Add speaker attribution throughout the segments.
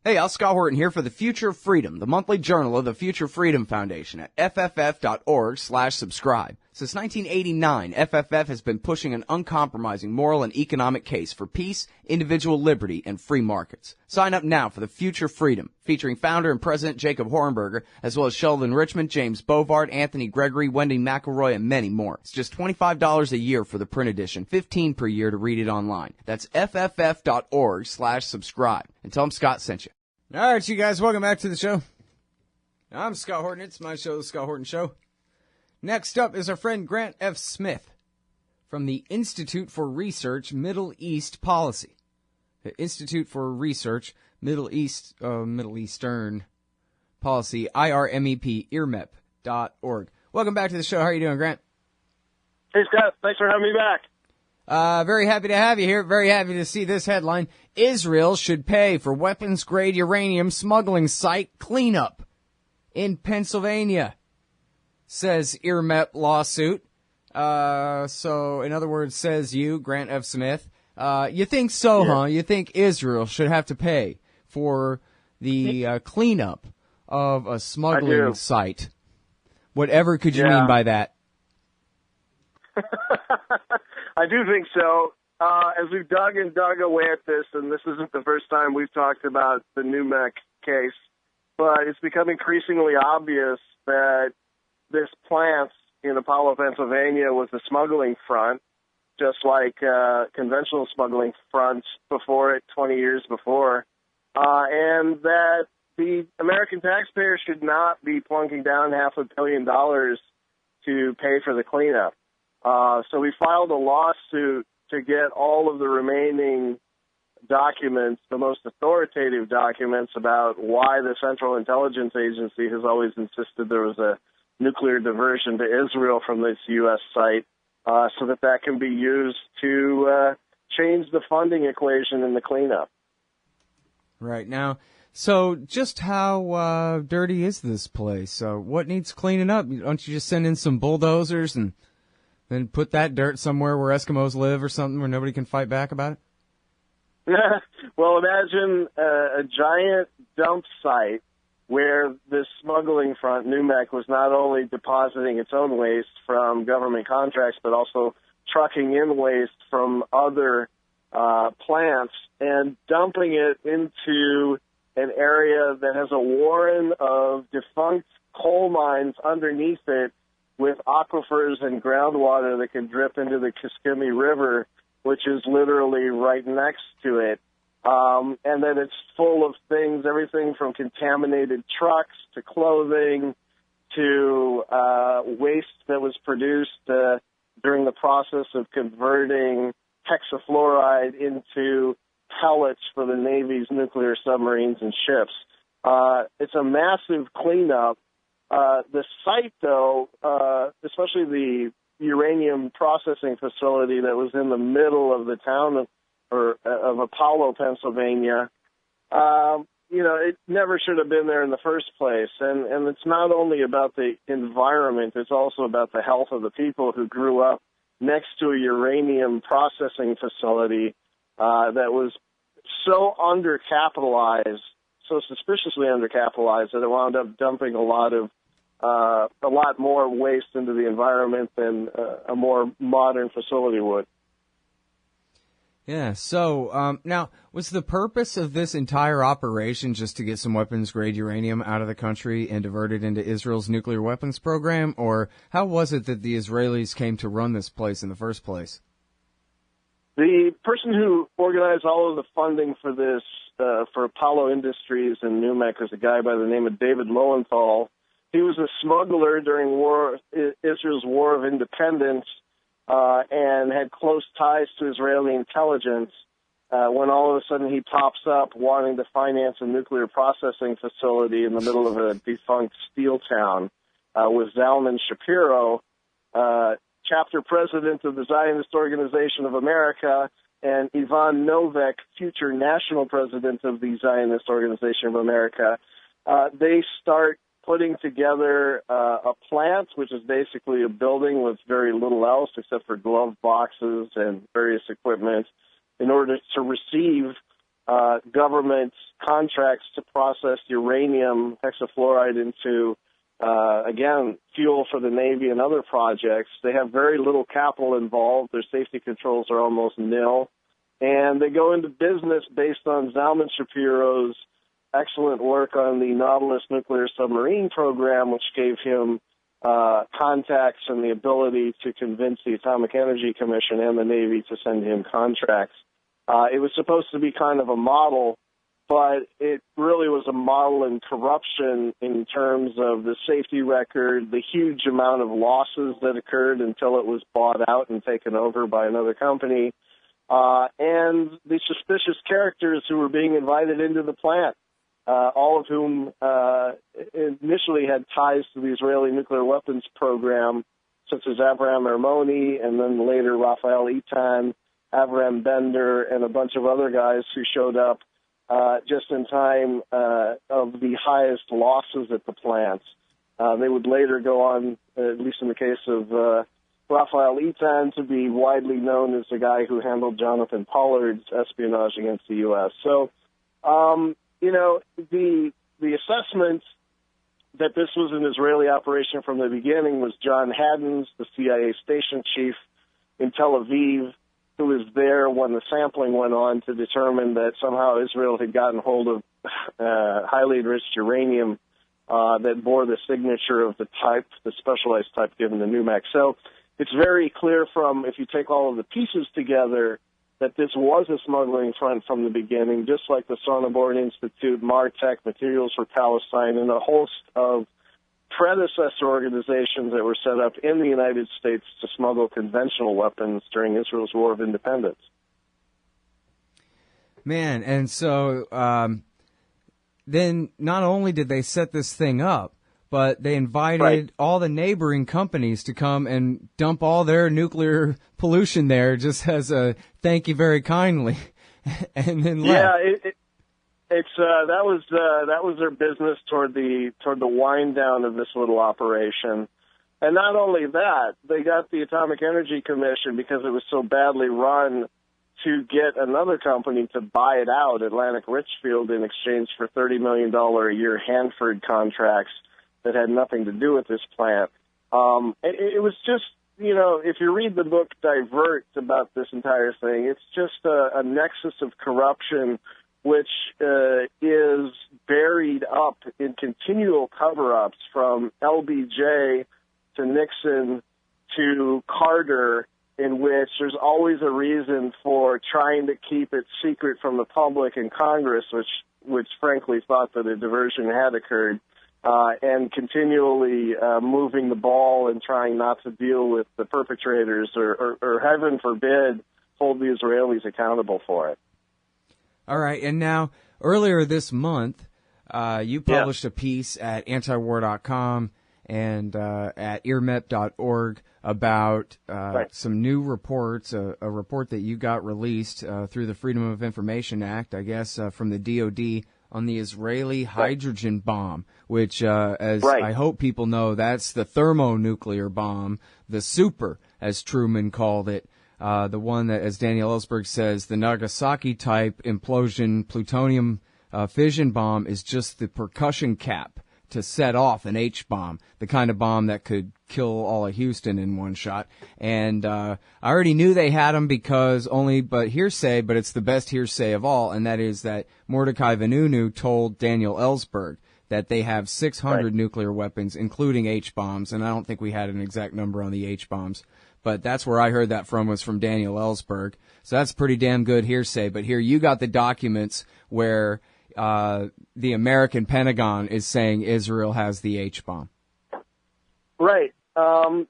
Speaker 1: Hey, I'm Scott Horton here for the Future of Freedom, the monthly journal of the Future Freedom Foundation at fff.org/subscribe. Since 1989, FFF has been pushing an uncompromising moral and economic case for peace, individual liberty, and free markets. Sign up now for the Future Freedom, featuring founder and president Jacob Hornberger, as well as Sheldon Richmond, James Bovard, Anthony Gregory, Wendy McElroy, and many more. It's just $25 a year for the print edition, $15 per year to read it online. That's fff.org/subscribe. And tell them Scott sent you. All right, you guys, welcome back to the show. I'm Scott Horton. It's my show, The Scott Horton Show. Next up is our friend Grant F. Smith from the Institute for Research Middle East Policy. The Institute for Research Middle Eastern Policy, IRMEP, IRMEP.org. Welcome back to the show. How are you doing, Grant?
Speaker 2: Hey, Scott. Thanks for having me back.
Speaker 1: Very happy to have you here. Very happy to see this headline. Israel should pay for weapons-grade uranium smuggling site cleanup in Pennsylvania, says IRMEP lawsuit. So, in other words, says you, Grant F. Smith. You think so, huh? You think Israel should have to pay for the cleanup of a smuggling site? Whatever could you mean by that?
Speaker 2: I do think so. As we've dug away at this, and this isn't the first time we've talked about the NUMEC case, but it's become increasingly obvious that this plant in Apollo, Pennsylvania was a smuggling front, just like conventional smuggling fronts before it, 20 years before, and that the American taxpayer should not be plunking down $500 million to pay for the cleanup. So we filed a lawsuit to get all of the remaining documents, the most authoritative documents about why the Central Intelligence Agency has always insisted there was a nuclear diversion to Israel from this U.S. site, so that can be used to change the funding equation in the cleanup.
Speaker 1: Right. Now, so just how dirty is this place? What needs cleaning up? Don't you just send in some bulldozers and then put that dirt somewhere where Eskimos live or something where nobody can fight back about it?
Speaker 2: Well, imagine a giant dump site where this smuggling front, NUMEC, was not only depositing its own waste from government contracts, but also trucking in waste from other plants and dumping it into an area that has a warren of defunct coal mines underneath it, with aquifers and groundwater that can drip into the Kissimmee River, which is literally right next to it. And then it's full of things, everything from contaminated trucks to clothing to waste that was produced during the process of converting hexafluoride into pellets for the Navy's nuclear submarines and ships. It's a massive cleanup. The site, though, especially the uranium processing facility that was in the middle of the town of Apollo, Pennsylvania, it never should have been there in the first place. And it's not only about the environment, it's also about the health of the people who grew up next to a uranium processing facility that was so undercapitalized, so suspiciously undercapitalized, that it wound up dumping a lot more waste into the environment than a more modern facility would.
Speaker 1: Yeah, so now, was the purpose of this entire operation just to get some weapons-grade uranium out of the country and divert it into Israel's nuclear weapons program, or how was it that the Israelis came to run this place in the first place?
Speaker 2: The person who organized all of the funding for this, for Apollo Industries and NUMEC, was a guy by the name of David Lowenthal. He was a smuggler during Israel's War of Independence, and had close ties to Israeli intelligence, when all of a sudden he pops up wanting to finance a nuclear processing facility in the middle of a defunct steel town, with Zalman Shapiro, chapter president of the Zionist Organization of America, and Ivan Novak, future national president of the Zionist Organization of America. They start putting together a plant, which is basically a building with very little else except for glove boxes and various equipment, in order to receive government contracts to process uranium hexafluoride into, again, fuel for the Navy and other projects. They have very little capital involved. Their safety controls are almost nil. And they go into business based on Zalman Shapiro's excellent work on the Nautilus nuclear submarine program, which gave him contacts and the ability to convince the Atomic Energy Commission and the Navy to send him contracts. It was supposed to be kind of a model, but it really was a model in corruption in terms of the safety record, the huge amount of losses that occurred until it was bought out and taken over by another company, and the suspicious characters who were being invited into the plant, all of whom initially had ties to the Israeli nuclear weapons program, such as Avraham Ermoni and then later Raphael Eitan, Avram Bender, and a bunch of other guys who showed up just in time of the highest losses at the plants. They would later go on, at least in the case of Raphael Eitan, to be widely known as the guy who handled Jonathan Pollard's espionage against the U.S. So, the assessment that this was an Israeli operation from the beginning was John Haddon's, the CIA station chief in Tel Aviv, who was there when the sampling went on to determine that somehow Israel had gotten hold of highly enriched uranium that bore the signature of the type, the specialized type given to NUMEC. So it's very clear from, if you take all of the pieces together, that this was a smuggling front from the beginning, just like the Sonneborn Institute, Martech, Materials for Palestine, and a host of predecessor organizations that were set up in the United States to smuggle conventional weapons during Israel's War of Independence.
Speaker 1: Man, and so then not only did they set this thing up, but they invited all the neighboring companies to come and dump all their nuclear pollution there just as a thank you very kindly, and then left.
Speaker 2: Yeah, that was their business toward the wind down of this little operation. And not only that, they got the Atomic Energy Commission, because it was so badly run, to get another company to buy it out, Atlantic Richfield, in exchange for $30 million a year Hanford contracts that had nothing to do with this plant. It was just, if you read the book Divert about this entire thing, it's just a nexus of corruption which is buried up in continual cover-ups from LBJ to Nixon to Carter, in which there's always a reason for trying to keep it secret from the public and Congress, which frankly thought that a diversion had occurred, and continually moving the ball and trying not to deal with the perpetrators or heaven forbid, hold the Israelis accountable for it.
Speaker 1: All right, and now, earlier this month, you published a piece at antiwar.com and at IRMEP.org about some new reports, a report that you got released through the Freedom of Information Act, I guess, from the DOD on the Israeli hydrogen bomb, which, I hope people know, that's the thermonuclear bomb, the super, as Truman called it. The one that, as Daniel Ellsberg says, the Nagasaki-type implosion plutonium fission bomb is just the percussion cap to set off an H-bomb, the kind of bomb that could kill all of Houston in one shot. And I already knew they had them because but it's the best hearsay of all, and that is that Mordecai Vanunu told Daniel Ellsberg that they have 600 nuclear weapons, including H-bombs, and I don't think we had an exact number on the H-bombs. But that's where I heard that from, was from Daniel Ellsberg. So that's pretty damn good hearsay. But here you got the documents where the American Pentagon is saying Israel has the H-bomb. Right.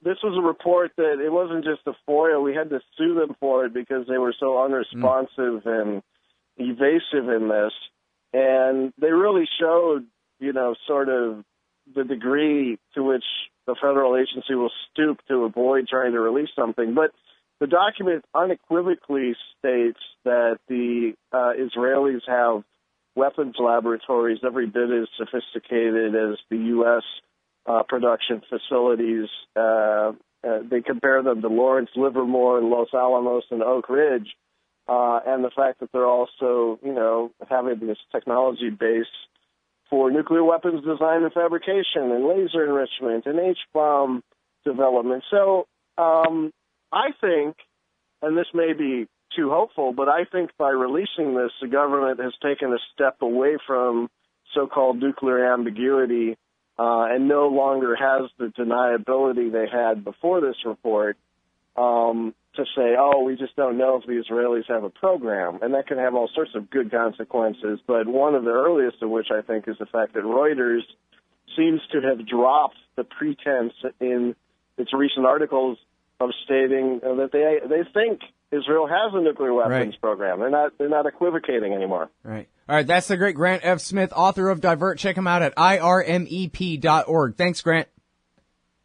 Speaker 2: This was a report that it wasn't just a FOIA. We had to sue them for it because they were so unresponsive and evasive in this. And they really showed, sort of the degree to which the federal agency will stoop to avoid trying to release something. But the document unequivocally states that the Israelis have weapons laboratories every bit as sophisticated as the U.S. Production facilities. They compare them to Lawrence Livermore and Los Alamos and Oak Ridge. and the fact that they're also, having this technology base for nuclear weapons design and fabrication and laser enrichment and H-bomb development. So I think, and this may be too hopeful, but I think by releasing this, the government has taken a step away from so-called nuclear ambiguity and no longer has the deniability they had before this report to say, oh, we just don't know if the Israelis have a program. And that can have all sorts of good consequences. But one of the earliest of which I think is the fact that Reuters seems to have dropped the pretense in its recent articles of stating that they think Israel has a nuclear weapons program. They're not equivocating anymore.
Speaker 1: Right. All right. That's the great Grant F. Smith, author of Divert. Check him out at IRMEP.org. Thanks, Grant.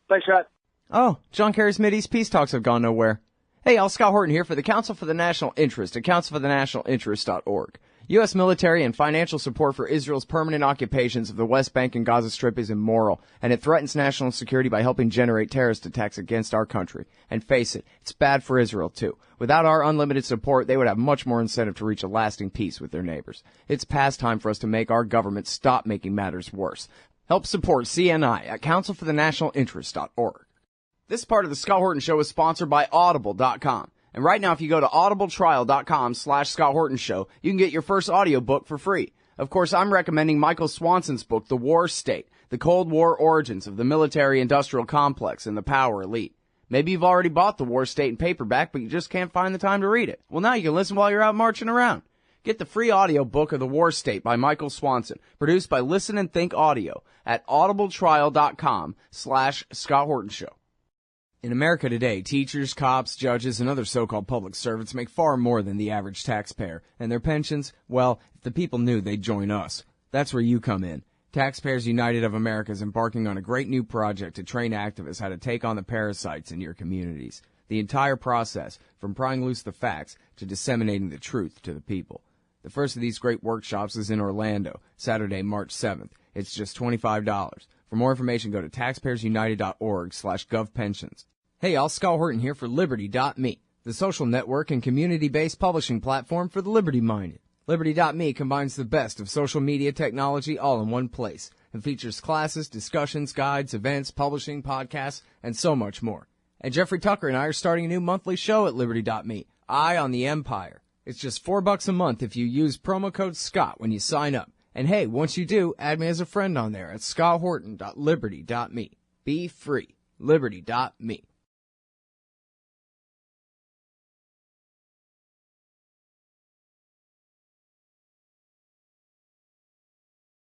Speaker 2: Thanks, Scott.
Speaker 1: Oh, John Kerry's Mideast peace talks have gone nowhere. Hey, Scott Horton here for the Council for the National Interest at councilforthenationalinterest.org. U.S. military and financial support for Israel's permanent occupations of the West Bank and Gaza Strip is immoral, and it threatens national security by helping generate terrorist attacks against our country. And face it, it's bad for Israel, too. Without our unlimited support, they would have much more incentive to reach a lasting peace with their neighbors. It's past time for us to make our government stop making matters worse. Help support CNI at councilforthenationalinterest.org. This part of the Scott Horton Show is sponsored by Audible.com. And right now, if you go to audibletrial.com/Scott Horton Show, you can get your first audiobook for free. Of course, I'm recommending Michael Swanson's book, The War State, The Cold War Origins of the Military-Industrial Complex and the Power Elite. Maybe you've already bought The War State in paperback, but you just can't find the time to read it. Well, now you can listen while you're out marching around. Get the free audiobook of The War State by Michael Swanson, produced by Listen and Think Audio at audibletrial.com/Scott Horton Show. In America today, teachers, cops, judges, and other so-called public servants make far more than the average taxpayer. And their pensions, well, if the people knew, they'd join us. That's where you come in. Taxpayers United of America is embarking on a great new project to train activists how to take on the parasites in your communities. The entire process, from prying loose the facts to disseminating the truth to the people. The first of these great workshops is in Orlando, Saturday, March 7th. It's just $25. For more information, go to taxpayersunited.org/govpensions. Hey, Scott Horton here for Liberty.me, the social network and community-based publishing platform for the liberty-minded. Liberty.me combines the best of social media technology all in one place and features classes, discussions, guides, events, publishing, podcasts, and so much more. And Jeffrey Tucker and I are starting a new monthly show at Liberty.me, Eye on the Empire. It's just $4 a month if you use promo code SCOTT when you sign up. And hey, once you do, add me as a friend on there at scotthorton.liberty.me. Be free. Liberty.me.